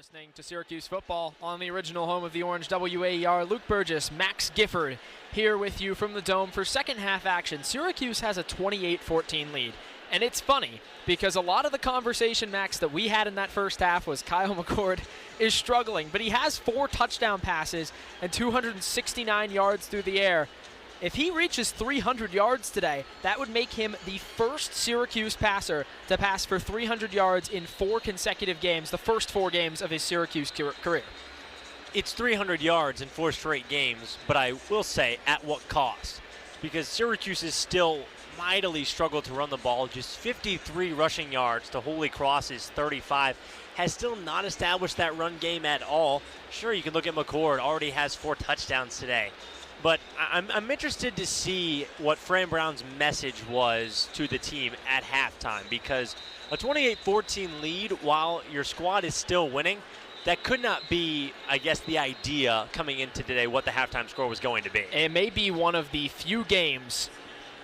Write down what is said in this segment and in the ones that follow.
listening to Syracuse football on the original home of the Orange, WAER. Luke Burgess, Max Gifford here with you from the Dome for second half action. Syracuse has a 28-14 lead. And it's funny because a lot of the conversation, Max, that we had in that first half was Kyle McCord is struggling, but he has 4 touchdown passes and 269 yards through the air. If he reaches 300 yards today, that would make him the first Syracuse passer to pass for 300 yards in 4 consecutive games, the first 4 games of his Syracuse career. It's 300 yards in 4 straight games, but I will say at what cost? Because Syracuse has still mightily struggled to run the ball. Just 53 rushing yards to Holy Cross's 35. Has still not established that run game at all. Sure, you can look at McCord, already has 4 touchdowns today. But I'm interested to see what Fran Brown's message was to the team at halftime, because a 28-14 lead while your squad is still winning, that could not be, I guess, the idea coming into today what the halftime score was going to be. It may be one of the few games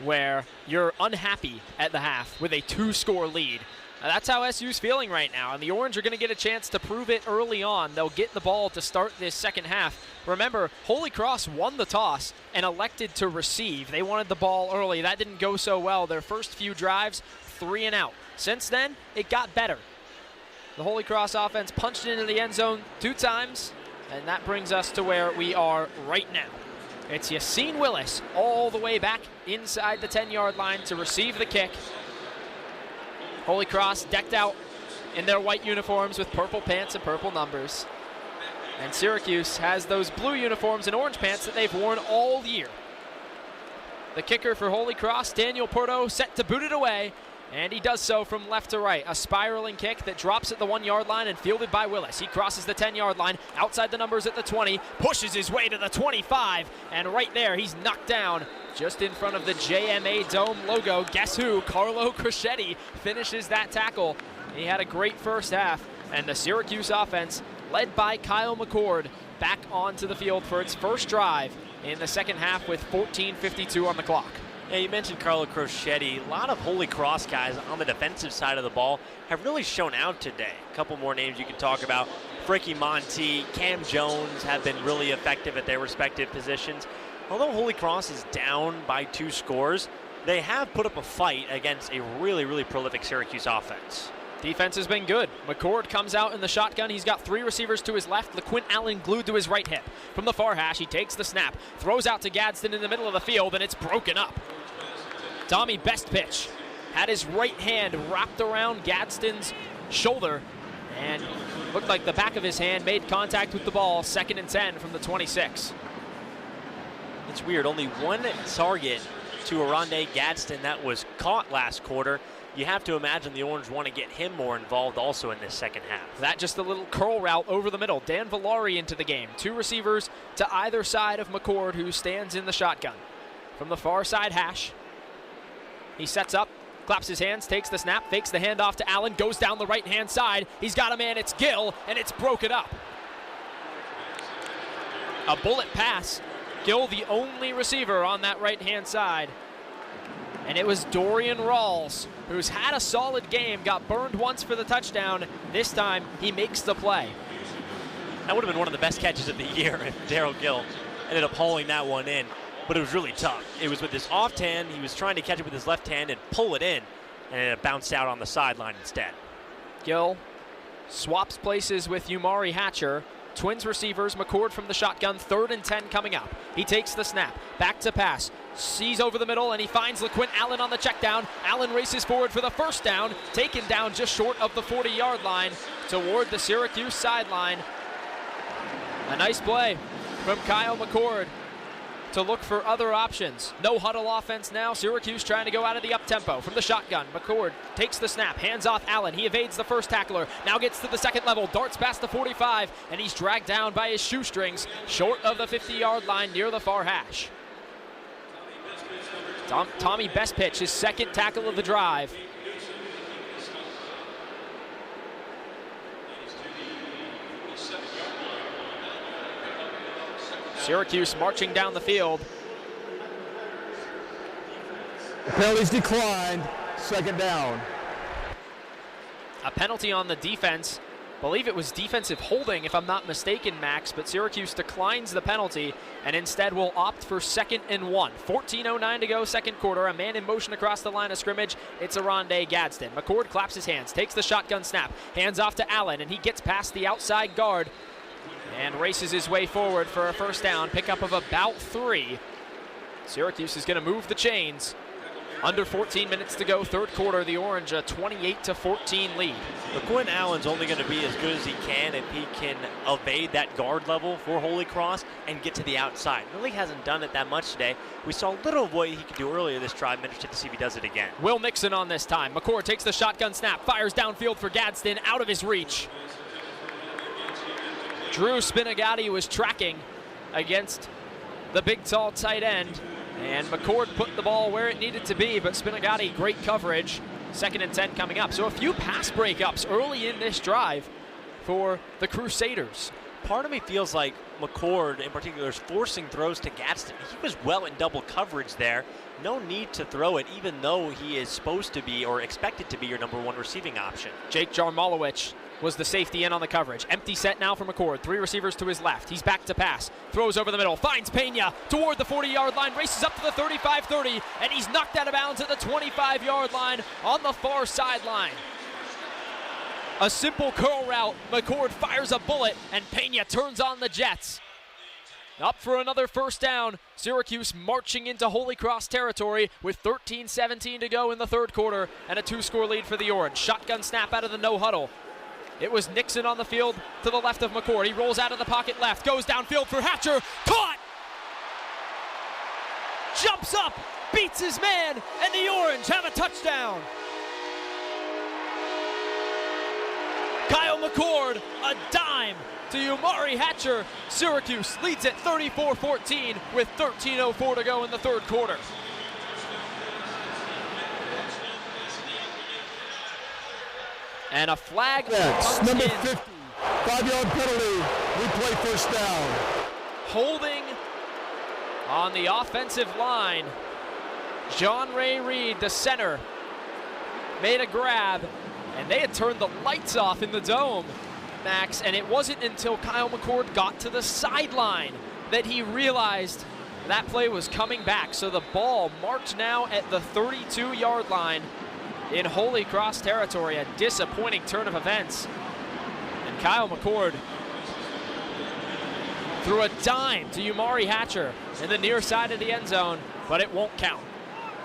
where you're unhappy at the half with a 2-score lead. That's how SU's feeling right now, and the Orange are going to get a chance to prove it early on. They'll get the ball to start this second half. Remember, Holy Cross won the toss and elected to receive. They wanted the ball early. That didn't go so well. Their first few drives, 3 and out. Since then, it got better. The Holy Cross offense punched into the end zone 2 times, and that brings us to where we are right now. It's Yassine Willis all the way back inside the 10-yard line to receive the kick. Holy Cross decked out in their white uniforms with purple pants and purple numbers. And Syracuse has those blue uniforms and orange pants that they've worn all year. The kicker for Holy Cross, Daniel Porto, set to boot it away, and he does so from left to right. A spiraling kick that drops at the 1-yard line and fielded by Willis. He crosses the 10-yard line, outside the numbers at the 20, pushes his way to the 25, and right there he's knocked down just in front of the JMA Dome logo. Guess who? Carlo Crescetti finishes that tackle. He had a great first half, and the Syracuse offense, led by Kyle McCord, back onto the field for its first drive in the second half with 14:52 on the clock. Yeah, you mentioned Carlo Crescetti. A lot of Holy Cross guys on the defensive side of the ball have really shown out today. A couple more names you can talk about. Frankie Monty, Cam Jones have been really effective at their respective positions. Although Holy Cross is down by 2 scores, they have put up a fight against a really, really prolific Syracuse offense. Defense has been good. McCord comes out in the shotgun. He's got 3 receivers to his left. LeQuint Allen glued to his right hip. From the far hash, he takes the snap, throws out to Gadsden in the middle of the field, and it's broken up. Tommy best pitch. Had his right hand wrapped around Gadsden's shoulder, and looked like the back of his hand made contact with the ball. 2nd and 10 from the 26. It's weird, only 1 target to Aronde Gadsden that was caught last quarter. You have to imagine the Orange want to get him more involved also in this second half. That just a little curl route over the middle. Dan Villari into the game. 2 receivers to either side of McCord, who stands in the shotgun. From the far side hash, he sets up, claps his hands, takes the snap, fakes the handoff to Allen, goes down the right-hand side. He's got a man, it's Gill, and it's broken up. A bullet pass. Gill, the only receiver on that right-hand side. And it was Dorian Rawls, who's had a solid game, got burned once for the touchdown. This time, he makes the play. That would have been one of the best catches of the year if Daryl Gill ended up hauling that one in. But it was really tough. It was with his off hand. He was trying to catch it with his left hand and pull it in, and it bounced out on the sideline instead. Gill swaps places with Umari Hatcher. Twins receivers, McCord from the shotgun, 3rd and 10 coming up. He takes the snap, back to pass, sees over the middle, and he finds LeQuint Allen on the check down. Allen races forward for the first down, taken down just short of the 40-yard line toward the Syracuse sideline. A nice play from Kyle McCord to look for other options. No huddle offense now. Syracuse trying to go out of the up-tempo from the shotgun. McCord takes the snap, hands off Allen. He evades the first tackler, now gets to the 2nd level, darts past the 45, and he's dragged down by his shoestrings short of the 50-yard line near the far hash. Tommy best pitch, his 2nd tackle of the drive. Syracuse marching down the field. The penalties declined. 2nd down. A penalty on the defense believe it was defensive holding, if I'm not mistaken, Max, but Syracuse declines the penalty and instead will opt for 2nd and 1. 14:09 to go, second quarter. A man in motion across the line of scrimmage. It's Aronde Gadsden. McCord claps his hands, takes the shotgun snap, hands off to Allen, and he gets past the outside guard and races his way forward for a first down. Pickup of about 3. Syracuse is going to move the chains. Under 14 minutes to go, third quarter. The Orange a 28-14 lead. But Quinn Allen's only going to be as good as he can if he can evade that guard level for Holy Cross and get to the outside. Really hasn't done it that much today. We saw a little of what he could do earlier this drive. I'm interested to see if he does it again. Will Nixon on this time. McCord takes the shotgun snap, fires downfield for Gadsden, out of his reach. Drew Spinagatti was tracking against the big, tall tight end, and McCord put the ball where it needed to be, but Spinagatti, great coverage. 2nd and 10 coming up. So a few pass breakups early in this drive for the Crusaders. Part of me feels like McCord, in particular, is forcing throws to Gadsden. He was well in double coverage there. No need to throw it, even though he is supposed to be or expected to be your number 1 receiving option. Jake Jarmolowicz was the safety in on the coverage. Empty set now for McCord. 3 receivers to his left. He's back to pass. Throws over the middle. Finds Pena toward the 40-yard line. Races up to the 35-30. And he's knocked out of bounds at the 25-yard line on the far sideline. A simple curl route. McCord fires a bullet. And Pena turns on the Jets. Up for another first down. Syracuse marching into Holy Cross territory with 13-17 to go in the third quarter. And a 2-score lead for the Orange. Shotgun snap out of the no huddle. It was Nixon on the field to the left of McCord. He rolls out of the pocket left, goes downfield for Hatcher, caught! Jumps up, beats his man, and the Orange have a touchdown. Kyle McCord, a dime to Umari Hatcher. Syracuse leads at 34-14 with 13:04 to go in the third quarter. And a flag comes number in. 50, 5-yard penalty, replay first down. Holding on the offensive line. John Ray Reed, the center, made a grab, and they had turned the lights off in the dome, Max, and it wasn't until Kyle McCord got to the sideline that he realized that play was coming back. So the ball marked now at the 32-yard line in Holy Cross territory. A disappointing turn of events. And Kyle McCord threw a dime to Umari Hatcher in the near side of the end zone, but it won't count.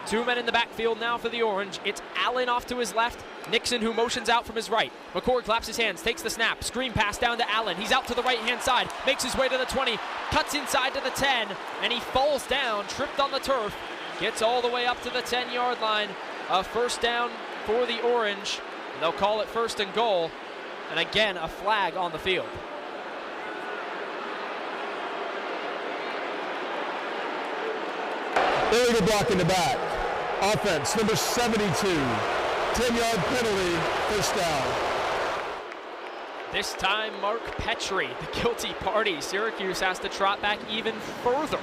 2 men in the backfield now for the Orange. It's Allen off to his left, Nixon who motions out from his right. McCord claps his hands, takes the snap, screen pass down to Allen. He's out to the right-hand side, makes his way to the 20, cuts inside to the 10, and he falls down, tripped on the turf, gets all the way up to the 10-yard line. A first down for the Orange. They'll call it 1st and goal. And again, a flag on the field. Illegal block in the back. Offense, number 72. 10-yard penalty, first down. This time, Mark Petrie, the guilty party. Syracuse has to trot back even further.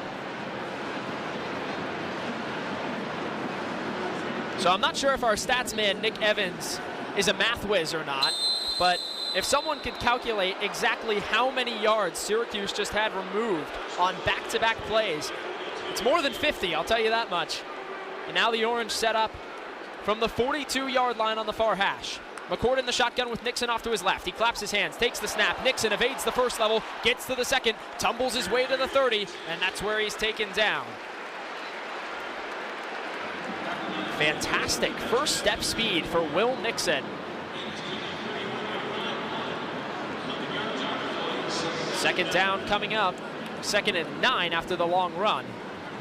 So I'm not sure if our stats man, Nick Evans, is a math whiz or not, but if someone could calculate exactly how many yards Syracuse just had removed on back-to-back plays, it's more than 50, I'll tell you that much. And now the Orange set up from the 42-yard line on the far hash. McCord in the shotgun with Nixon off to his left. He claps his hands, takes the snap. Nixon evades the first level, gets to the second, tumbles his way to the 30, and that's where he's taken down. Fantastic first step speed for Will Nixon. Second down coming up. 2nd and 9 after the long run.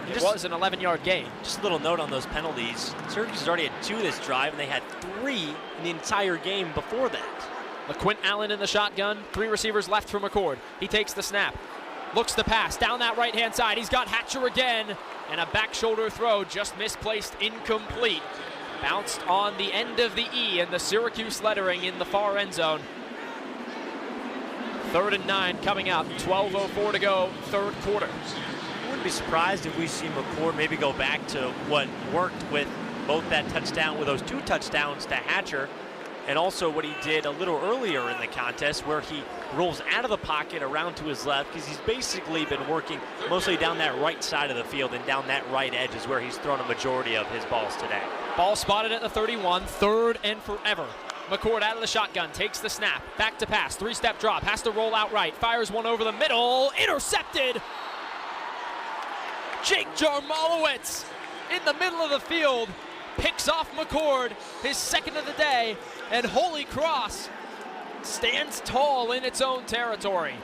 It was an 11-yard gain. Just a little note on those penalties. Syracuse has already had 2 this drive, and they had 3 in the entire game before that. LaQuint Allen in the shotgun. 3 receivers left for McCord. He takes the snap. Looks to pass down that right-hand side. He's got Hatcher again. And a back shoulder throw just misplaced, incomplete. Bounced on the end of the E and the Syracuse lettering in the far end zone. 3rd and 9 coming up. 12:04 to go, third quarter. I wouldn't be surprised if we see McCord maybe go back to what worked with both that touchdown, with those 2 touchdowns to Hatcher, and also what he did a little earlier in the contest where he rolls out of the pocket around to his left, because he's basically been working mostly down that right side of the field, and down that right edge is where he's thrown a majority of his balls today. Ball spotted at the 31, third and forever. McCord out of the shotgun, takes the snap, back to pass, three-step drop, has to roll out right, fires one over the middle, intercepted! Jake Jarmolowicz in the middle of the field, picks off McCord, his second of the day, and Holy Cross stands tall in its own territory.